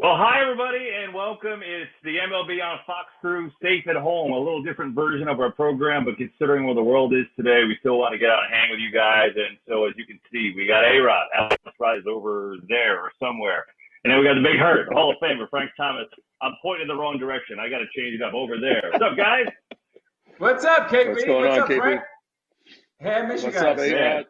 Well, hi, everybody, and welcome. It's the MLB on Fox crew, safe at home, a little different version of our program, but considering where the world is today, we still want to get out and hang with you guys. And so, as you can see, we got A-Rod. Alex is over there or somewhere. And then we got the big hurt, Hall of Famer, Frank Thomas. I'm pointing in the wrong direction. I got to change it up over there. What's up, guys? What's up, KB? What's going on, up, KB? Frank? Hey, I miss you What's guys. up, A-Rod?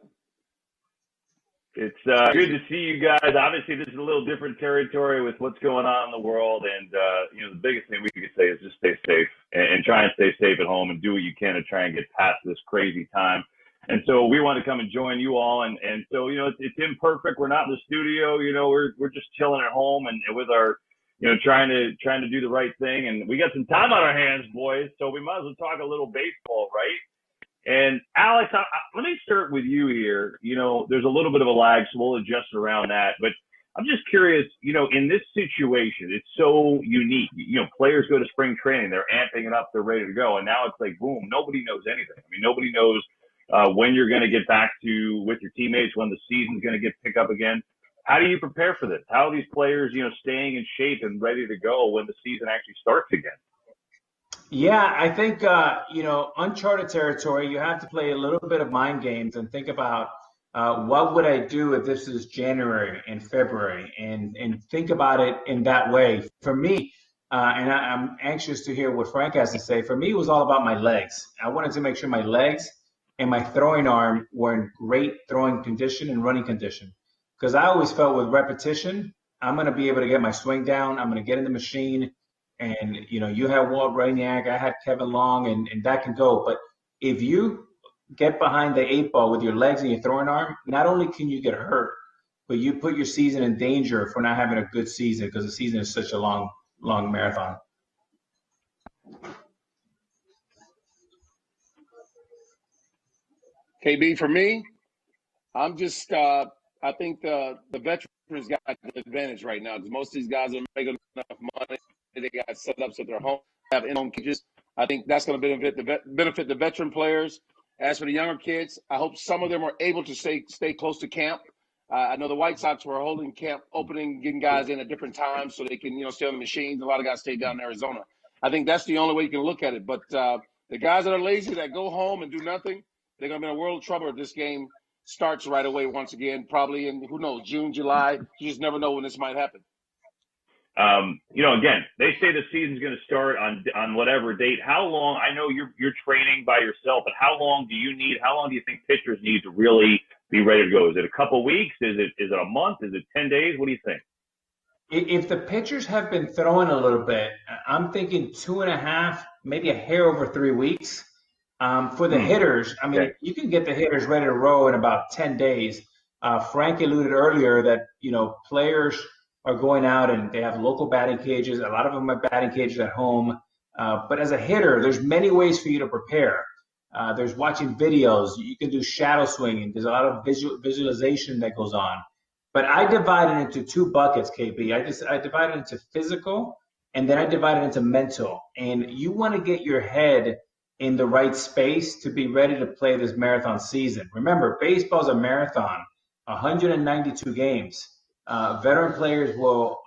It's good to see you guys. Obviously, this is a little different territory with what's going on in the world. And, the biggest thing we could say is just stay safe and try and stay safe at home and do what you can to try and get past this crazy time. And so we want to come and join you all. And so, it's imperfect. We're not in the studio. We're just chilling at home and with our, trying to do the right thing. And we got some time on our hands, boys. So we might as well talk a little baseball, right? And Alex, let me start with you here. There's a little bit of a lag, so we'll adjust around that. But I'm just curious, in this situation, it's so unique. Players go to spring training, they're amping it up, they're ready to go. And now it's like, boom, nobody knows anything. I mean, nobody knows when you're going to get back with your teammates, when the season's going to get picked up again. How do you prepare for this? How are these players, staying in shape and ready to go when the season actually starts again? Yeah, I think, uncharted territory, you have to play a little bit of mind games and think about what would I do if this is January and February and think about it in that way. For me, and I'm anxious to hear what Frank has to say. For me, it was all about my legs. I wanted to make sure my legs and my throwing arm were in great throwing condition and running condition. Because I always felt with repetition, I'm going to be able to get my swing down. I'm going to get in the machine. And, you had Walt Rainiac, I had Kevin Long, and that can go. But if you get behind the eight ball with your legs and your throwing arm, not only can you get hurt, but you put your season in danger for not having a good season because the season is such a long marathon. KB, for me, I'm just I think the veterans got the advantage right now because most of these guys are making enough money. They got set up so they're home, have in-home cages. I think that's going to benefit the veteran players. As for the younger kids, I hope some of them are able to stay close to camp. I know the White Sox were holding camp opening, getting guys in at different times so they can stay on the machines. A lot of guys stay down in Arizona. I think that's the only way you can look at it. But the guys that are lazy, that go home and do nothing, they're going to be in a world of trouble if this game starts right away once again, probably in, who knows, June, July. You just never know when this might happen. Again, they say the season's going to start on whatever date. How long? I know you're training by yourself, but how long do you need? How long do you think pitchers need to really be ready to go? Is it a couple of weeks? Is it a month? Is it 10 days? What do you think? If the pitchers have been throwing a little bit, I'm thinking 2.5, maybe a hair over 3 weeks. For the hitters, I mean, okay. You can get the hitters ready to roll in about 10 days. Frank alluded earlier that, players are going out and they have local batting cages. A lot of them have batting cages at home. But as a hitter, there's many ways for you to prepare. There's watching videos. You can do shadow swinging. There's a lot of visualization that goes on. But I divide it into 2 buckets, KB. I divide it into physical, and then I divide it into mental. And you want to get your head in the right space to be ready to play this marathon season. Remember, baseball's a marathon, 192 games. Veteran players will,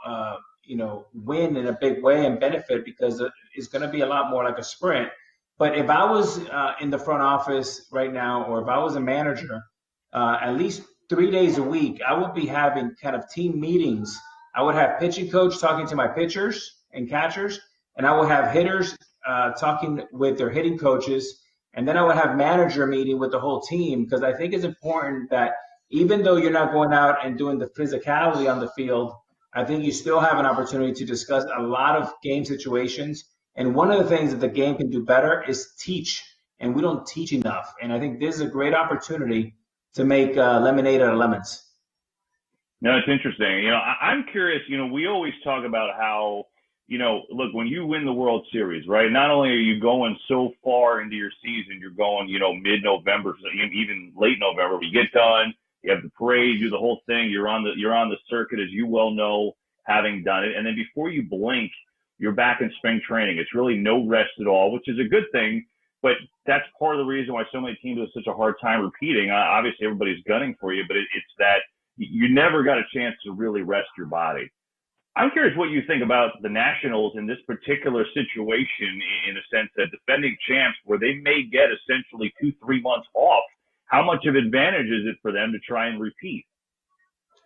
win in a big way and benefit because it's going to be a lot more like a sprint. But if I was in the front office right now, or if I was a manager, at least 3 days a week, I would be having kind of team meetings. I would have pitching coach talking to my pitchers and catchers, and I would have hitters talking with their hitting coaches, and then I would have manager meeting with the whole team because I think it's important that even though you're not going out and doing the physicality on the field, I think you still have an opportunity to discuss a lot of game situations. And one of the things that the game can do better is teach, and we don't teach enough. And I think this is a great opportunity to make lemonade out of lemons. No, it's interesting. I'm curious, we always talk about how, look, when you win the World Series, right, not only are you going so far into your season, you're going, mid-November, even late November, but you get done, you have the parade, you do the whole thing, you're on the circuit, as you well know, having done it. And then before you blink, you're back in spring training. It's really no rest at all, which is a good thing. But that's part of the reason why so many teams have such a hard time repeating. Obviously, everybody's gunning for you, but it's that you never got a chance to really rest your body. I'm curious what you think about the Nationals in this particular situation, in a sense that defending champs, where they may get essentially 2-3 months off. How much of an advantage is it for them to try and repeat?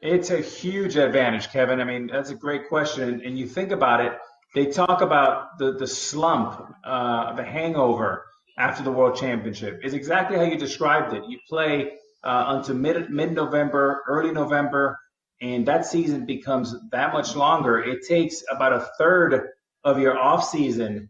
It's a huge advantage, Kevin. I mean, that's a great question. And you think about it, they talk about the slump, the hangover after the World Championship. It's exactly how you described it. You play until mid-November, early November, and that season becomes that much longer. It takes about a third of your off season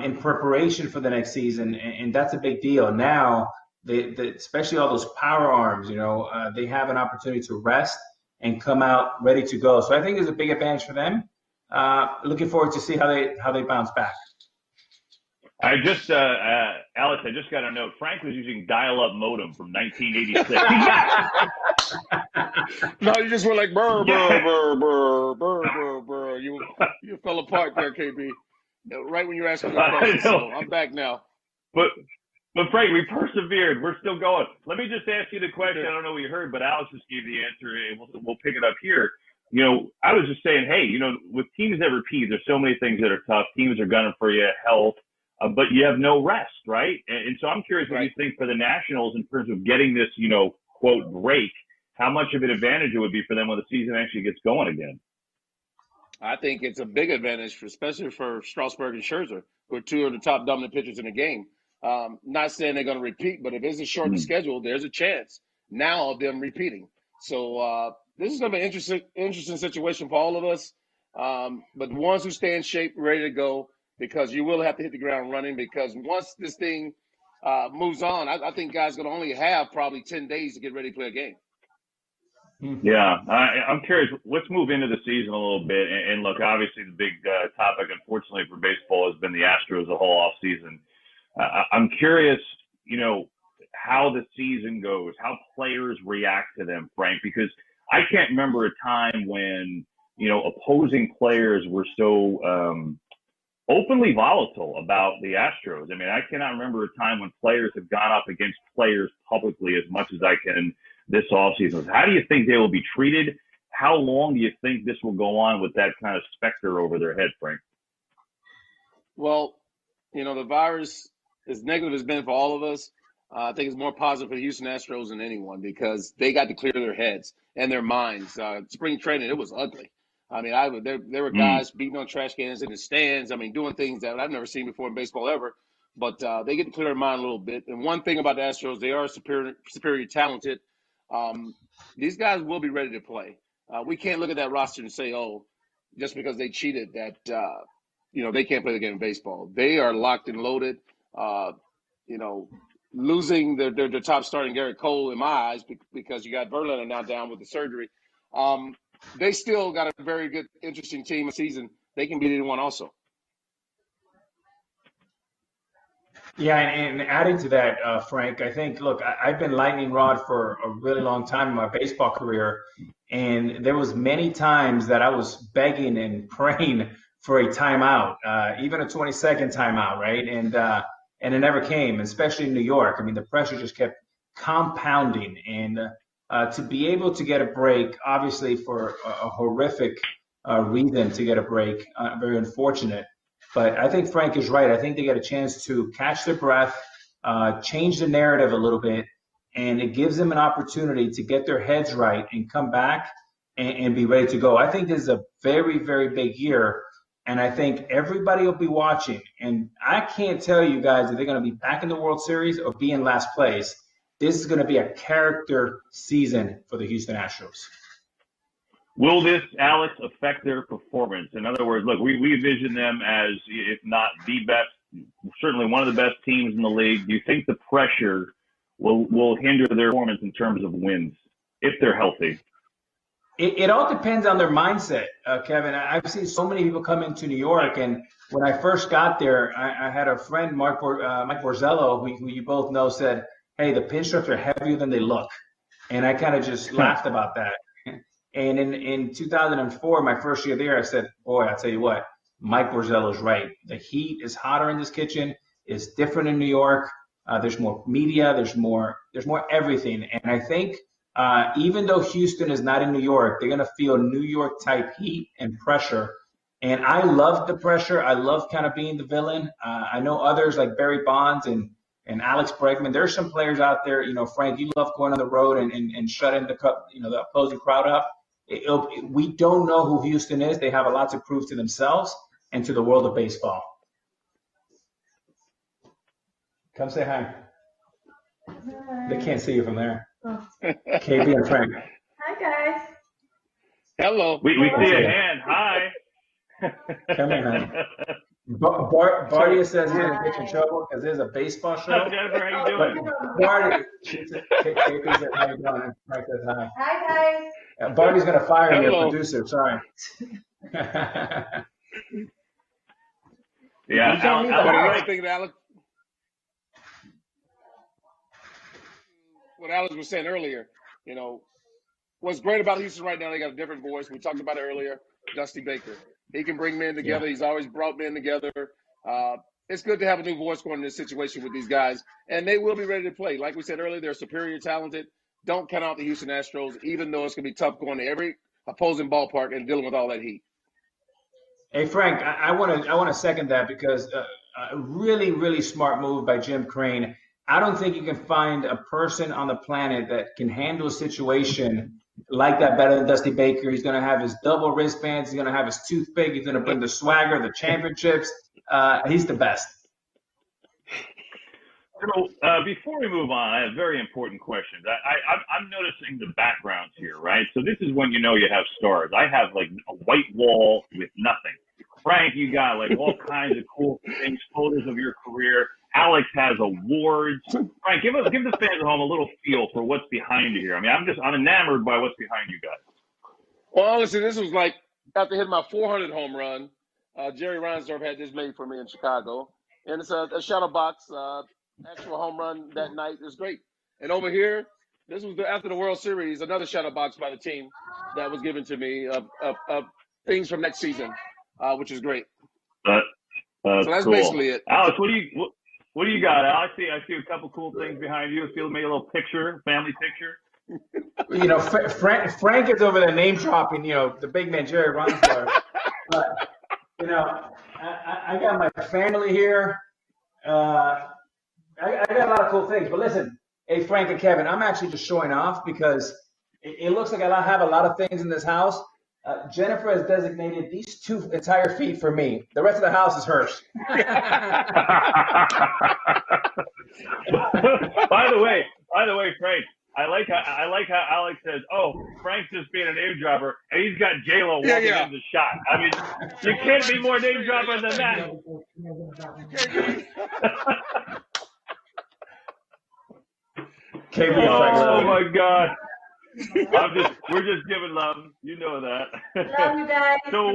in preparation for the next season, and that's a big deal. Now, especially all those power arms, they have an opportunity to rest and come out ready to go. So I think there's a big advantage for them. Looking forward to see how they bounce back. I just, Alex, I just got a note. Frank was using dial-up modem from 1986. No, you just went like burr, burr, burr, burr, burr, burr, burr. You fell apart there, KB. Right when you were asking me a question. So I'm back now. But Frank, we persevered. We're still going. Let me just ask you the question. I don't know what you heard, but Alex just gave the answer, and we'll pick it up here. I was just saying, hey, with teams that repeat, there's so many things that are tough. Teams are gunning for you, health, but you have no rest, right? And so I'm curious what you think for the Nationals in terms of getting this, quote, break. How much of an advantage it would be for them when the season actually gets going again? I think it's a big advantage, especially for Strasburg and Scherzer, who are two of the top dominant pitchers in the game. Not saying they're going to repeat, but if it's a shortened schedule, there's a chance now of them repeating. So this is going to be an interesting situation for all of us. But the ones who stay in shape, ready to go, because you will have to hit the ground running, because once this thing moves on, I think guys are going to only have probably 10 days to get ready to play a game. Yeah, I'm curious. Let's move into the season a little bit. And look, obviously the big topic, unfortunately for baseball, has been the Astros the whole off season. I'm curious, how the season goes, how players react to them, Frank, because I can't remember a time when, opposing players were so openly volatile about the Astros. I mean, I cannot remember a time when players have gone up against players publicly as much as I can this offseason. How do you think they will be treated? How long do you think this will go on with that kind of specter over their head, Frank? Well, the virus, as negative as it's been for all of us, I think it's more positive for the Houston Astros than anyone, because they got to clear their heads and their minds. Spring training, it was ugly. I mean, there were guys beating on trash cans in the stands. I mean, doing things that I've never seen before in baseball ever. But they get to clear their mind a little bit. And one thing about the Astros, they are superior talented. These guys will be ready to play. We can't look at that roster and say, just because they cheated that, they can't play the game of baseball. They are locked and loaded. Losing their top starting Garrett Cole in my eyes, because you got Verlander now down with the surgery. They still got a very good, interesting team this season. They can beat anyone also. Yeah, and adding to that, Frank, I think, look, I've been lightning rod for a really long time in my baseball career, and there was many times that I was begging and praying for a timeout, even a 20-second timeout, right? And it never came, especially in New York. I mean, the pressure just kept compounding, and to be able to get a break, obviously for a horrific reason to get a break, very unfortunate. But I think Frank is right. I think they get a chance to catch their breath, change the narrative a little bit, and it gives them an opportunity to get their heads right and come back and be ready to go. I think this is a very, very big year, and I think everybody will be watching. And I can't tell you guys if they're going to be back in the World Series or be in last place. This is going to be a character season for the Houston Astros. Will this, Alex, affect their performance? In other words, look, we envision them as, if not the best, certainly one of the best teams in the league. Do you think the pressure will hinder their performance in terms of wins if they're healthy? It all depends on their mindset, Kevin. I've seen so many people come into New York, and when I first got there, I had a friend, Mike Borzello, who you both know, said, hey, the pinstripes are heavier than they look. And I kind of just laughed about that. And in 2004, my first year there, I said, boy, I'll tell you what, Mike Borzello's right. The heat is hotter in this kitchen. It's different in New York. There's more media. There's more everything. And I think Even though Houston is not in New York, they're going to feel New York type heat and pressure. And I love the pressure. I love kind of being the villain. I know others like Barry Bonds and Alex Bregman. There's some players out there, Frank, you love going on the road and shutting the opposing crowd up. We don't know who Houston is. They have a lot to prove to themselves and to the world of baseball. Come say hi. They can't see you from there. Oh. KB and Frank. Hi, guys. Hello. We see a hand. Hi. Come here, honey. Bardia says he's going to get you in trouble because there's a baseball show. Jennifer, how you doing? Bardia, KB said, how you doing? Frank says hi. Hi, guys. Bardia's going to fire me, Hello. a producer. Sorry. Yeah. What Alex was saying earlier, what's great about Houston right now, they got a different voice. We talked about it earlier, Dusty Baker. He can bring men together. Yeah. He's always brought men together. It's good to have a new voice going in this situation with these guys, and they will be ready to play. Like we said earlier, they're superior talented. Don't count out the Houston Astros, even though it's going to be tough going to every opposing ballpark and dealing with all that heat. Hey, Frank, I want to second that because a really, really smart move by Jim Crane. I don't think you can find a person on the planet that can handle a situation like that better than Dusty Baker. He's going to have his double wristbands. He's going to have his toothpick. He's going to bring the swagger, the championships. He's the best. So before we move on, I have very important questions. I'm noticing the backgrounds here, right? So this is when you have stars. I have like a white wall with nothing. Frank, you got like all kinds of cool things, photos of your career. Alex has awards. Frank, give the fans at home a little feel for what's behind you here. I mean, I'm enamored by what's behind you guys. Well, honestly, this was like after hitting my 400 home run. Jerry Reinsdorf had this made for me in Chicago, and it's a shadow box. Actual home run that night is great. And over here, this was after the World Series, another shadow box by the team that was given to me of things from next season, which is great. So that's cool. Basically it. Alex, what do you got? I see a couple cool things behind you. Feel maybe a little picture, family picture. Frank is over there name dropping, the big man Jerry Reinsdorf. But I got my family here. I got a lot of cool things. But listen, hey, Frank and Kevin, I'm actually just showing off because it looks like I have a lot of things in this house. Jennifer has designated these 2 entire feet for me. The rest of the house is hers. By the way, Frank, I like how Alex says, "Oh, Frank's just being a name dropper," and he's got J-Lo walking in the shot. I mean, you can't be more name dropper than that. Oh my God! We're just giving love. You know that. Love you guys. So,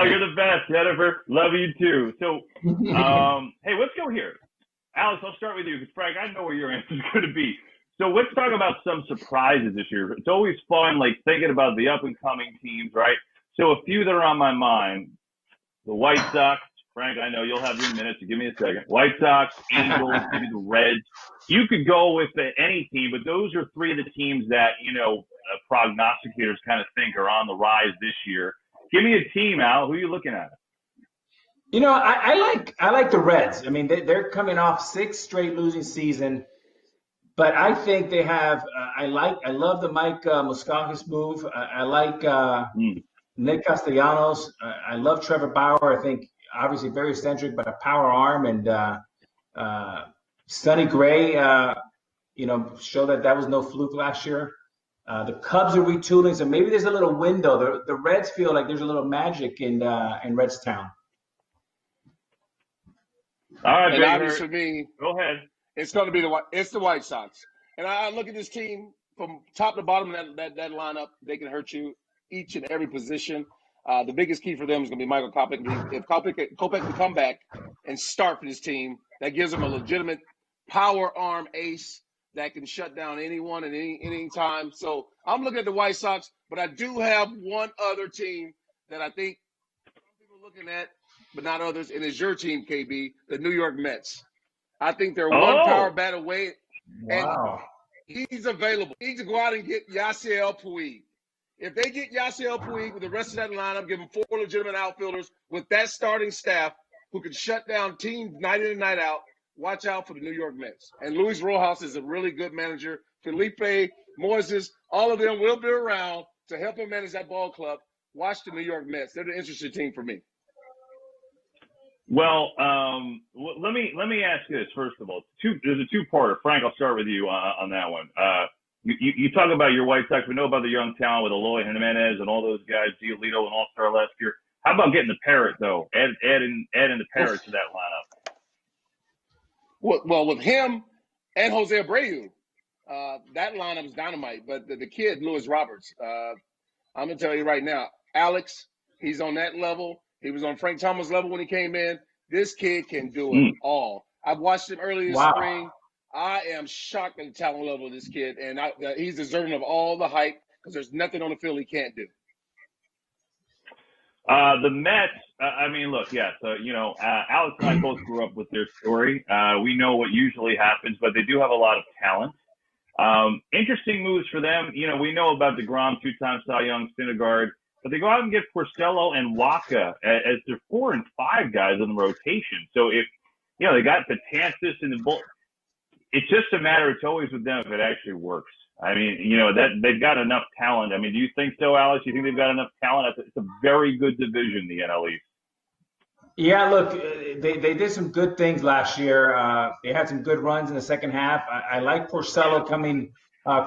you're the best, Jennifer. Love you too. So, hey, let's go here. Alex, I'll start with you because Frank, I know where your answer is going to be. So let's talk about some surprises this year. It's always fun, like thinking about the up and coming teams, right? So a few that are on my mind: the White Sox. Frank, I know you'll have your minutes. So give me a second. White Sox, Angels, maybe the Reds. You could go with any team, but those are 3 of the teams that, prognosticators kind of think are on the rise this year. Give me a team, Al. Who are you looking at? I like the Reds. I mean, they're coming off 6 straight losing season, but I think they have. I love the Mike Moustakas move. I like Nick Castellanos. I love Trevor Bauer. I think obviously very eccentric, but a power arm, and Sonny Gray. Show that was no fluke last year. The Cubs are retooling, so maybe there's a little window. The Reds feel like there's a little magic in Redstown. All right, and obviously for me, go ahead. It's going to be the White Sox. And I look at this team from top to bottom of that lineup. They can hurt you each and every position. The biggest key for them is going to be Michael Kopech. If Kopech can come back and start for this team, that gives them a legitimate power arm ace that can shut down anyone at any time. So I'm looking at the White Sox, but I do have one other team that I think some people are looking at, but not others, and it's your team, KB, the New York Mets. I think they're one power bat away. Wow. He's available. He needs to go out and get Yasiel Puig. If they get Yasiel Puig with the rest of that lineup, give him 4 legitimate outfielders with that starting staff who can shut down teams night in and night out, watch out for the New York Mets. And Luis Rojas is a really good manager. Felipe, Moises, all of them will be around to help him manage that ball club. Watch the New York Mets. They're the interesting team for me. Well, let me ask you this first of all. There's a two-parter. Frank, I'll start with you on that one. You talk about your White Sox. We know about the young talent with Eloy Jimenez and all those guys, Giolito, and All-Star last year. How about getting the Parrot though? Adding the Parrot to that lineup. Well, with him and Jose Abreu, that lineup is dynamite. But the kid, Luis Roberts, I'm going to tell you right now, Alex, he's on that level. He was on Frank Thomas' level when he came in. This kid can do it all. I've watched him early this spring. I am shocked at the talent level of this kid, and he's deserving of all the hype because there's nothing on the field he can't do. The Mets, I mean, look, yes, Alex and I both grew up with their story. We know what usually happens, but they do have a lot of talent. Interesting moves for them. We know about DeGrom, 2-time Cy Young, Syndergaard, but they go out and get Porcello and Waka as their 4 and 5 guys in the rotation. So if, they got Betances in the bull, it's just a matter, it's always with them if it actually works. I mean, that they've got enough talent. I mean, do you think so, Alex? Do you think they've got enough talent? It's a very good division, the NL East. Yeah, look, they did some good things last year. They had some good runs in the second half. I like Porcello coming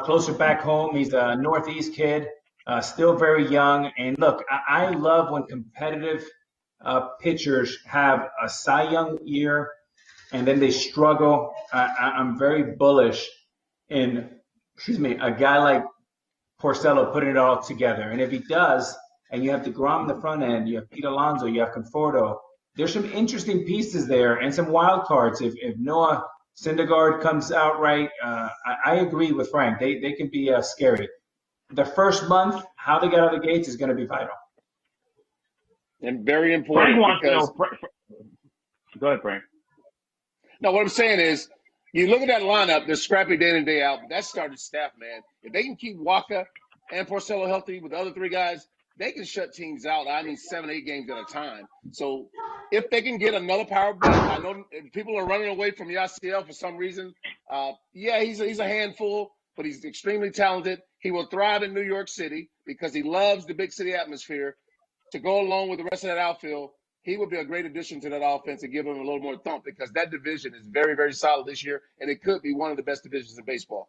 closer back home. He's a Northeast kid, still very young. And look, I love when competitive pitchers have a Cy Young year and then they struggle. I'm very bullish in a guy like Porcello putting it all together. And if he does, and you have DeGrom in the front end, you have Pete Alonso, you have Conforto, there's some interesting pieces there and some wild cards. If Noah Syndergaard comes out right, I agree with Frank. They can be scary. The first month, how they get out of the gates is going to be vital. And very important. Frank wants to know. Go ahead, Frank. No, what I'm saying is, you look at that lineup, they're scrappy day in and day out. That starting staff, man. If they can keep Waka and Porcello healthy with the other 3 guys, they can shut teams out, 7, 8 games at a time. So if they can get another power bat, I know people are running away from Yasiel for some reason. He's a handful, but he's extremely talented. He will thrive in New York City because he loves the big city atmosphere. To go along with the rest of that outfield, he would be a great addition to that offense and give him a little more thump because that division is very, very solid this year, and it could be one of the best divisions in baseball.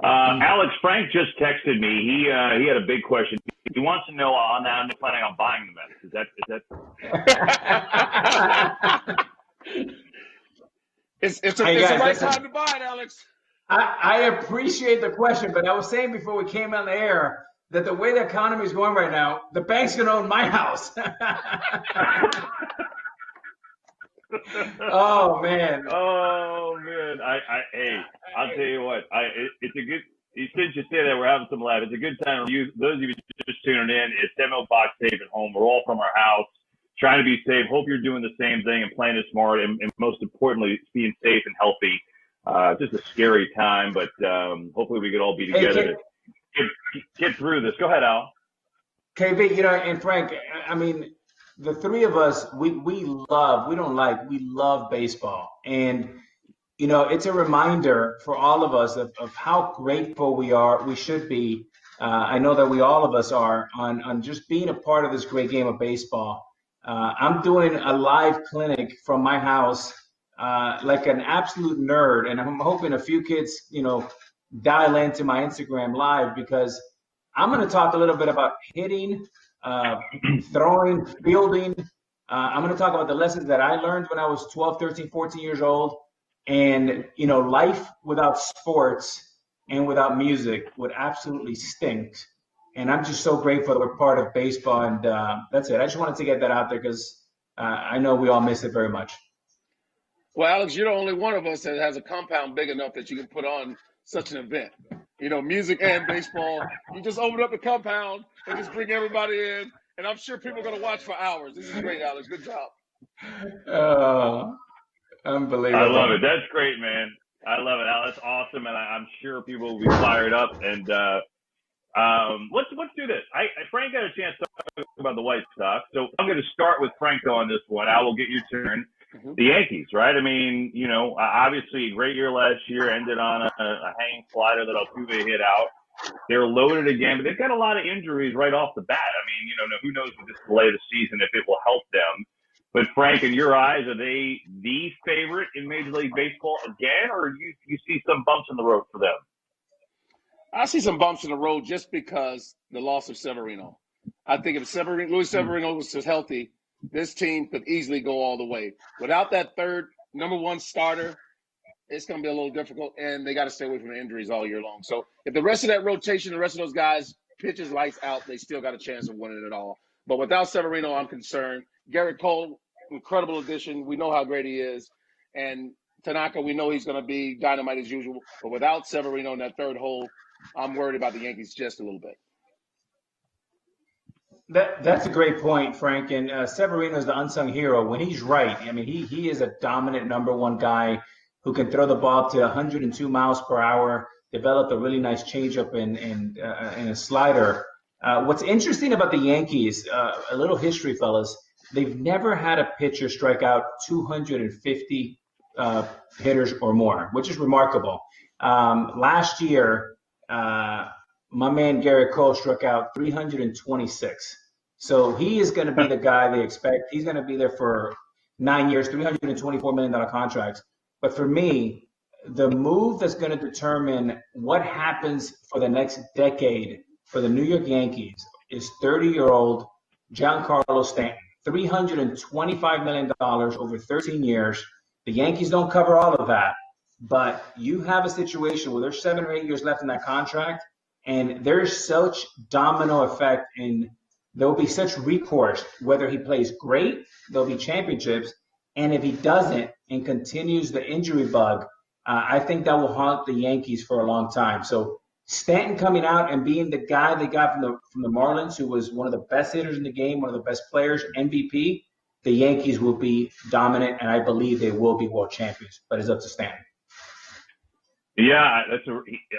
Alex, Frank just texted me. He had a big question. He wants to know on that I'm planning on buying the Mets. It's the right time to buy it, Alex. I appreciate the question, but I was saying before we came on the air that the way the economy is going right now, the bank's going to own my house. Oh man. Hey, I'll tell you what. It's a good. Since you say that, we're having some laugh. It's a good time. Those of you just tuning in, it's ML Box Safe at home. We're all from our house, trying to be safe. Hope you're doing the same thing and playing it smart, and most importantly, being safe and healthy. Just a scary time, but hopefully we could all be together to get through this. Go ahead, Al. KB, and Frank, I mean, the 3 of us, we love baseball. And, it's a reminder for all of us of how grateful we should be. I know that all of us are on just being a part of this great game of baseball. I'm doing a live clinic from my house, like an absolute nerd. And I'm hoping a few kids, dial into my Instagram live because I'm going to talk a little bit about hitting, throwing, fielding. I'm going to talk about the lessons that I learned when I was 12, 13, 14 years old. And, life without sports and without music would absolutely stink. And I'm just so grateful that we're part of baseball. And that's it. I just wanted to get that out there because I know we all miss it very much. Well, Alex, you're the only one of us that has a compound big enough that you can put on such an event. Music and baseball. You just open up the compound and just bring everybody in. And I'm sure people are going to watch for hours. This is great, Alex. Good job. Unbelievable. I love it. That's great, man. I love it, Al. That's awesome, and I'm sure people will be fired up. And let's do this. Frank got a chance to talk about the White Sox, so I'm going to start with Franco on this one. Al will get your turn. Mhm. The Yankees, right? I mean, obviously a great year last year, ended on a hanging slider that Altuve hit out. They're loaded again, but they've got a lot of injuries right off the bat. I mean, who knows with this delay of the season if it will help them. But Frank, in your eyes, are they the favorite in Major League Baseball again, or you see some bumps in the road for them? I see some bumps in the road just because the loss of Severino. I think if Luis Severino was healthy, this team could easily go all the way. Without that third number one starter, it's going to be a little difficult, and they got to stay away from the injuries all year long. So if the rest of that rotation, the rest of those guys pitches lights out, they still got a chance of winning it all. But without Severino, I'm concerned. Garrett Cole, incredible addition. We know how great he is. And Tanaka, we know he's going to be dynamite as usual. But without Severino in that third hole, I'm worried about the Yankees just a little bit. That's a great point, Frank. And Severino is the unsung hero. When he's right, I mean, he is a dominant number one guy who can throw the ball up to 102 miles per hour, develop a really nice changeup and a slider. What's interesting about the Yankees, a little history, fellas, they've never had a pitcher strike out 250 hitters or more, which is remarkable. Last year, my man Garrett Cole struck out 326. So he is going to be the guy they expect. He's going to be there for 9 years, $324 million contracts. But for me, the move that's going to determine what happens for the next decade for the New York Yankees is 30-year-old Giancarlo Stanton. $325 million over 13 years. The Yankees don't cover all of that. But you have a situation where there's 7 or 8 years left in that contract, and there's such domino effect, and there'll be such recourse. Whether he plays great, there'll be championships, and if he doesn't and continues the injury bug, I think that will haunt the Yankees for a long time. So Stanton coming out and being the guy they got from the Marlins, who was one of the best hitters in the game, one of the best players, MVP, the Yankees will be dominant, and I believe they will be world champions. But it's up to Stanton. Yeah,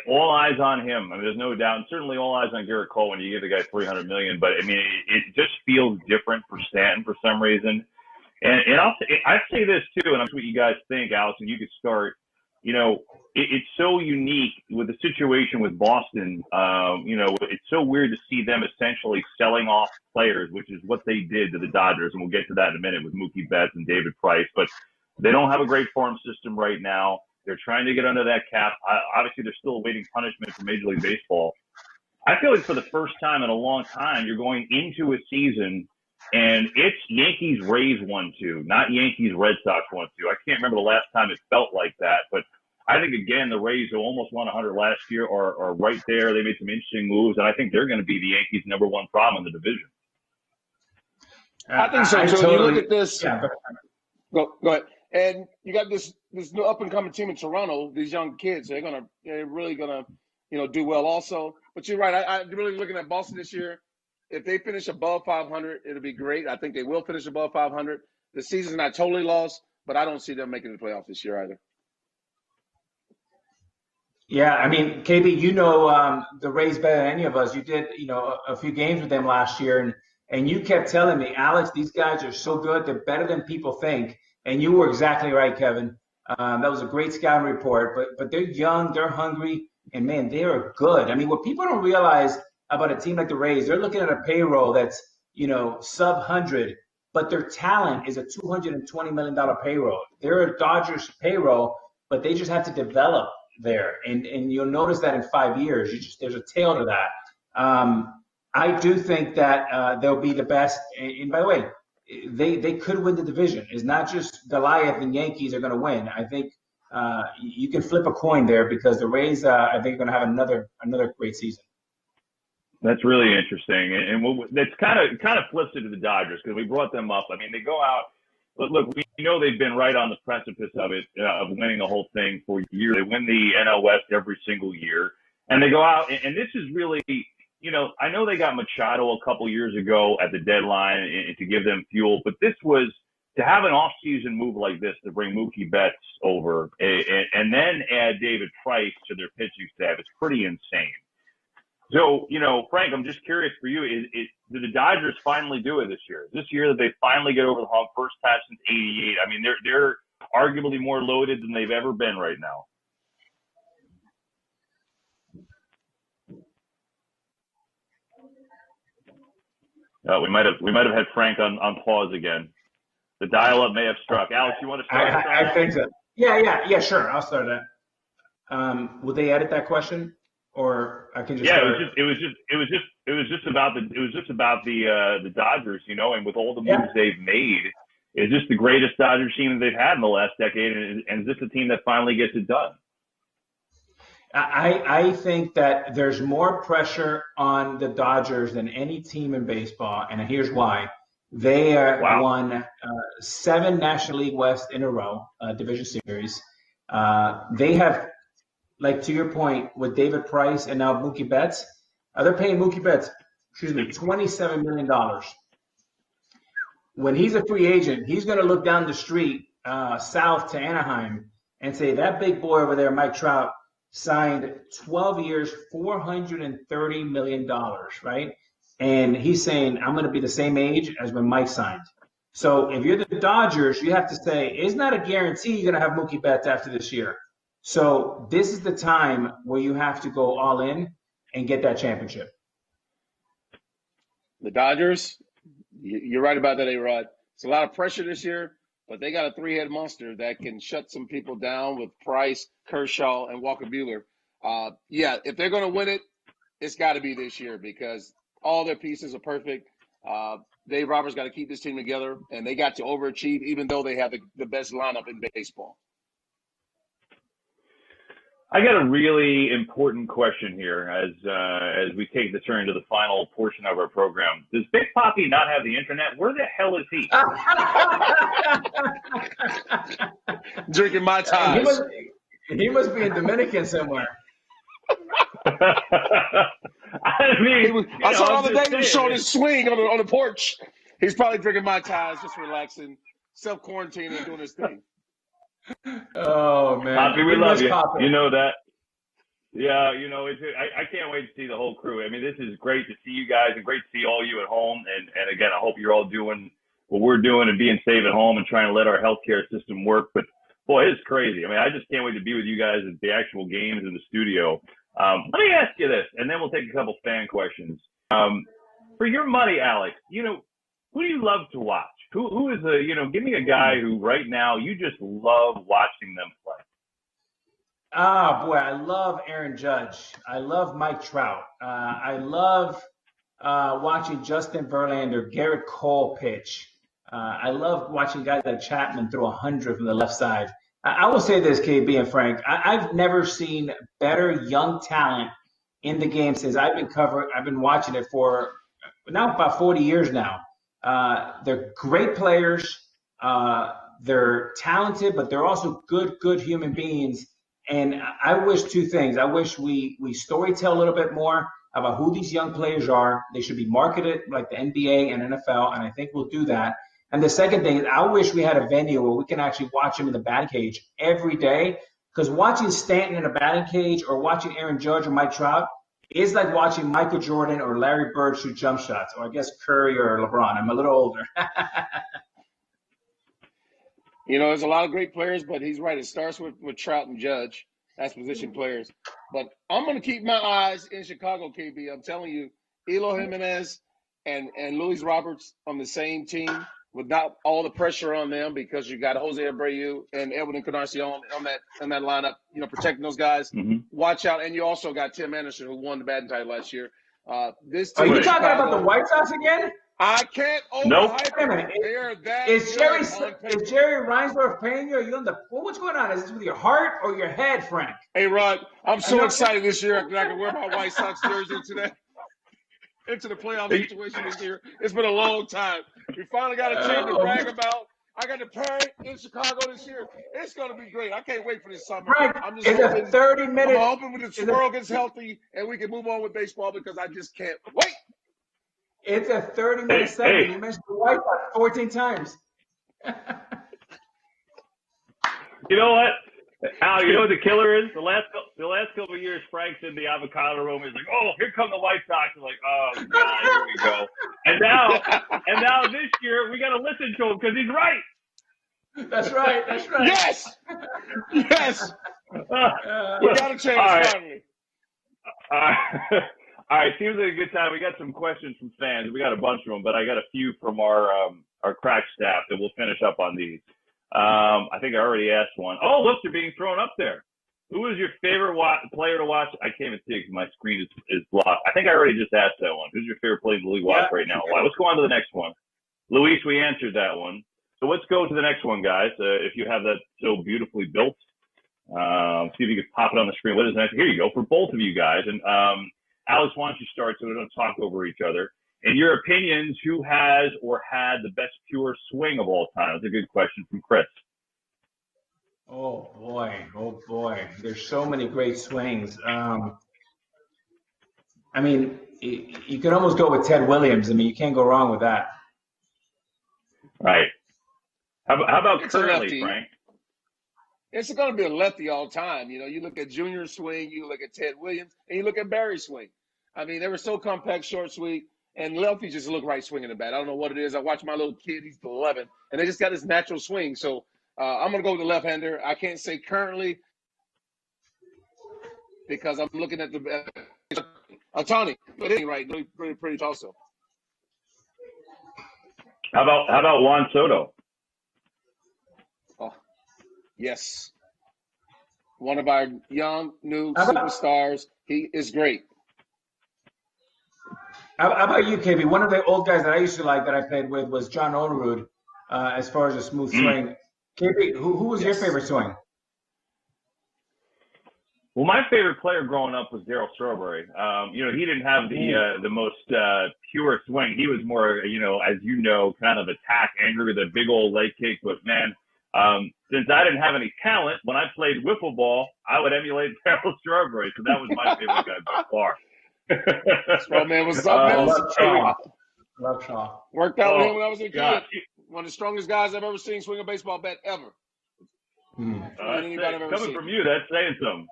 all eyes on him. I mean, there's no doubt. And certainly all eyes on Garrett Cole when you give the guy $300 million. But I mean, it just feels different for Stanton for some reason. And I say this too, and I'm sure what you guys think, Allison. You could start. It's so unique with the situation with Boston. It's so weird to see them essentially selling off players, which is what they did to the Dodgers, and we'll get to that in a minute with Mookie Betts and David Price. But they don't have a great farm system right now. They're trying to get under that cap. Obviously, they're still awaiting punishment from Major League Baseball. I feel like for the first time in a long time, you're going into a season and it's Yankees-Rays 1-2, not Yankees-Red Sox 1-2. I can't remember the last time it felt like that, but I think, again, the Rays, who almost won 100 last year, are right there. They made some interesting moves, and I think they're going to be the Yankees' number one problem in the division. I think so, too. Totally, you look at this. Yeah, Go ahead. And you got this new up and coming team in Toronto. These young kids, they're really gonna, do well also. But you're right. I'm really looking at Boston this year. If they finish above 500, it'll be great. I think they will finish above 500. The season's not totally lost, but I don't see them making the playoffs this year either. Yeah, I mean, KB, the Rays better than any of us. You did, a few games with them last year, and you kept telling me, Alex, these guys are so good. They're better than people think. And you were exactly right, Kevin. That was a great scouting report. But they're young, they're hungry, and, man, they are good. I mean, what people don't realize about a team like the Rays, they're looking at a payroll that's, sub 100, but their talent is a $220 million payroll. They're a Dodgers payroll, but they just have to develop there. And you'll notice that in 5 years, there's a tail to that. I do think that they'll be the best. And by the way, they could win the division. It's not just Goliath and Yankees are going to win. I think you can flip a coin there because the Rays, I think, are going to have another great season. That's really interesting, and that's kind of flips it to the Dodgers because we brought them up. I mean, they go out. Look, we know they've been right on the precipice of it, of winning the whole thing for years. They win the NL West every single year, and they go out, and this is really. I know they got Machado a couple years ago at the deadline to give them fuel, but this was to have an off-season move like this to bring Mookie Betts over and then add David Price to their pitching staff is pretty insane. So, Frank, I'm just curious for you, did the Dodgers finally do it this year? This year that they finally get over the hump, first time since '88. I mean, they're arguably more loaded than they've ever been right now. We might have had Frank on pause again. The dial-up may have struck. Alex, you want to start? I think so. Yeah, sure. I'll start that. Will they edit that question, or I can just? Yeah, start? it was just about the Dodgers, and with all the moves they've made, is this the greatest Dodgers team that they've had in the last decade, and is this a team that finally gets it done? I think that there's more pressure on the Dodgers than any team in baseball, and here's why. They won 7 National League West in a row, division series. They have, like to your point, with David Price and now Mookie Betts, they're paying Mookie Betts, $27 million. When he's a free agent, he's going to look down the street south to Anaheim and say, that big boy over there, Mike Trout, signed 12 years, $430 million, right? And he's saying, I'm going to be the same age as when Mike signed. So if you're the Dodgers, you have to say, it's not a guarantee you're going to have Mookie Betts after this year. So this is the time where you have to go all in and get that championship. The Dodgers, you're right about that, A-Rod. It's a lot of pressure this year, but they got a 3-head monster that can shut some people down with Price, Kershaw, and Walker Buehler. If they're going to win it, it's got to be this year because all their pieces are perfect. Dave Roberts got to keep this team together, and they got to overachieve even though they have the best lineup in baseball. I got a really important question here as we take the turn to the final portion of our program. Does Big Papi not have the internet? Where the hell is he? Drinking my ties. He must be in Dominican somewhere. I mean, I saw the other day he was showing his swing on the porch. He's probably drinking my ties, just relaxing, self-quarantining, doing his thing. Oh man, Papi, we love you. You know that. Yeah, I can't wait to see the whole crew. I mean, this is great to see you guys and great to see all you at home. And again, I hope you're all doing what we're doing and being safe at home and trying to let our healthcare system work. But boy, it's crazy. I mean, I just can't wait to be with you guys at the actual games in the studio. Let me ask you this, and then we'll take a couple fan questions. For your money, Alex, who do you love to watch? Who is give me a guy who right now you just love watching them play. Oh, boy, I love Aaron Judge. I love Mike Trout. I love watching Justin Verlander, Garrett Cole pitch. I love watching guys like Chapman throw 100 from the left side. I will say this, KB and Frank. I've never seen better young talent in the game since I've been watching it for now about 40 years now. They're great players. They're talented, but they're also good human beings. And I wish 2 things. I wish we storytell a little bit more about who these young players are. They should be marketed like the NBA and NFL, and I think we'll do that. And the second thing is I wish we had a venue where we can actually watch them in the batting cage every day, because watching Stanton in a batting cage or watching Aaron Judge or Mike Trout is like watching Michael Jordan or Larry Bird shoot jump shots, or I guess Curry or LeBron. I'm a little older. There's a lot of great players, but he's right. It starts with Trout and Judge. That's position players. But I'm going to keep my eyes in Chicago, KB. I'm telling you, Eloy Jimenez and Luis Roberts on the same team without all the pressure on them because you got Jose Abreu and Edwin Encarnacion on that lineup, protecting those guys. Mm-hmm. Watch out. And you also got Tim Anderson, who won the batting title last year. This Are team you talking Chicago, about the White Sox again? I can't Nope. overhype them. They're that Is good. Jerry Reinsdorf paying you? Are you on the? What's going on? Is this with your heart or your head, Frank? Hey, Rod, I'm so excited this year that I can wear my White Sox jersey into the playoff situation this year. It's been a long time. We finally got a team to brag about. I got the parade in Chicago this year. It's going to be great. I can't wait for this summer. Frank, I'm just it's hoping, a 30-minute. I'm hoping when the swirl gets healthy and we can move on with baseball because I just can't wait. It's a 30-minute segment. You mentioned the White Sox 14 times. You know what? Al, you know what the killer is? The last couple of years, Frank's in the avocado room. He's like, "Oh, here come the White Sox." I'm like, "Oh God, here we go." And now this year we got to listen to him because he's right. That's right. That's right. Yes. Yes. We got a chance finally. All right, seems like a good time. We got some questions from fans. We got a bunch of them, but I got a few from our crack staff that we'll finish up on these. I think I already asked one. Oh, look, they're being thrown up there. Who is your favorite player to watch? I can't even see because my screen is blocked. I think I already just asked that one. Who's your favorite player to watch right now? Let's go on to the next one. Luis, we answered that one. So let's go to the next one, guys. If you have that so beautifully built, see if you can pop it on the screen. What is next? Here you go for both of you guys. And Alex, why don't you start so we don't talk over each other? In your opinions, who has or had the best pure swing of all time? That's a good question from Chris. Oh boy. There's so many great swings. I mean, you could almost go with Ted Williams. I mean, you can't go wrong with that. Right. How about It's currently, Frank? It's going to be a lefty all time. You know, you look at Junior swing, you look at Ted Williams, and you look at Barry's swing. I mean, they were so compact, short swing, and lefty just look right swinging the bat. I don't know what it is. I watch my little kid; he's 11, and they just got this natural swing. So I'm going to go with the left-hander. I can't say currently because I'm looking at the Tony, but hitting right, pretty also. How about Juan Soto? Oh, yes. One of our young, new superstars. He is great. How about you, KB? One of the old guys that I used to like that I played with was John Olerud, as far as a smooth swing. KB, who was your favorite swing? Well, my favorite player growing up was Darryl Strawberry. You know, he didn't have the most pure swing. He was more, you know, as you know, kind of attack angry with a big old leg kick. But man, since I didn't have any talent, when I played wiffle ball, I would emulate Darryl Strawberry. So that was my favorite guy by far. Straw man was something else. Love Shaw. Worked out with him when I was a kid. One of the strongest guys I've ever seen swing a baseball bat ever. Coming from you, that's saying something.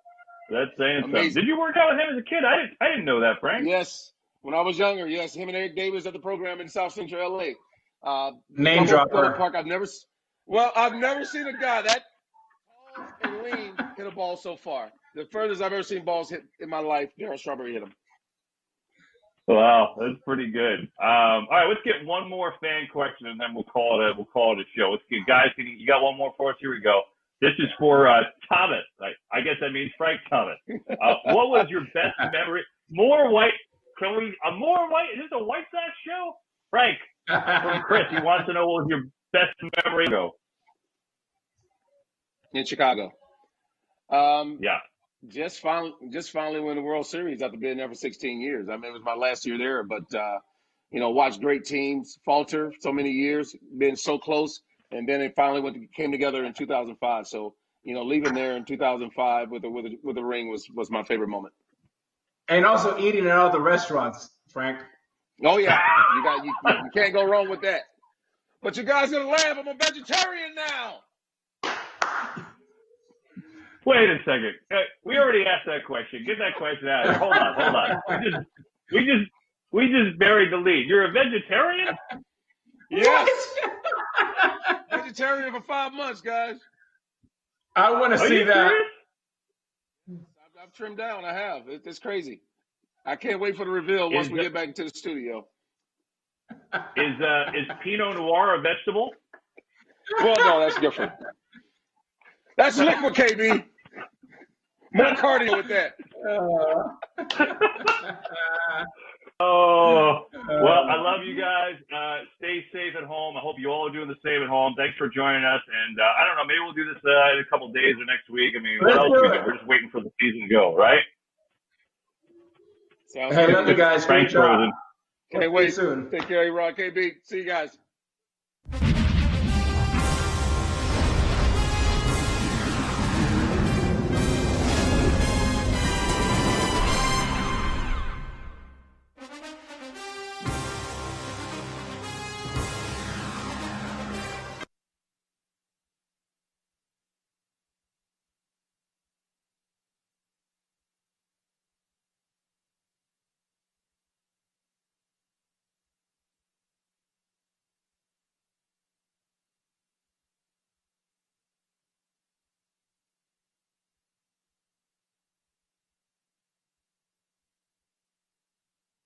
That's saying Amazing. something. Did you work out with him as a kid? I didn't know that, Frank. Yes. When I was younger, yes. Him and Eric Davis at the program in South Central LA. Name dropper. Park, I've never seen a guy that tall and lean hit a ball so far. The furthest I've ever seen balls hit in my life, Darryl Strawberry hit him. Wow, that's pretty good. All right, let's get one more fan question, and then we'll call it a show. Let's get guys. You got one more for us? Here we go. This is for Thomas. I guess that means Frank Thomas. What was your best memory? More white? Is this a White Sox show? Frank, from Chris, he wants to know what was your best memory? Go. In Chicago. Yeah. Just finally win the World Series after being there for 16 years. I mean, it was my last year there, but you know, watched great teams falter so many years, been so close, and then it finally came together in 2005. So, you know, leaving there in 2005 with a ring was my favorite moment. And also eating at all the restaurants, Frank. Oh yeah, you can't go wrong with that. But you guys gonna laugh? I'm a vegetarian now. Wait a second. We already asked that question. Get that question out of here. Hold on. We just buried the lead. You're a vegetarian? Yes. Vegetarian for 5 months, guys. I want to see that. Serious? I've trimmed down. I have. It's crazy. I can't wait for the reveal once we get back into the studio. Is Pinot Noir a vegetable? Well, no, that's different. That's liquid, KB. More cardio with that. Well, I love you guys. Stay safe at home. I hope you all are doing the same at home. Thanks for joining us. And I don't know, maybe we'll do this in a couple of days or next week. I mean, what else we do? We're just waiting for the season to go, right? Hey, love you guys. Thanks, Frozen. Can't wait soon. Take care, A-Rod, KB. See you guys.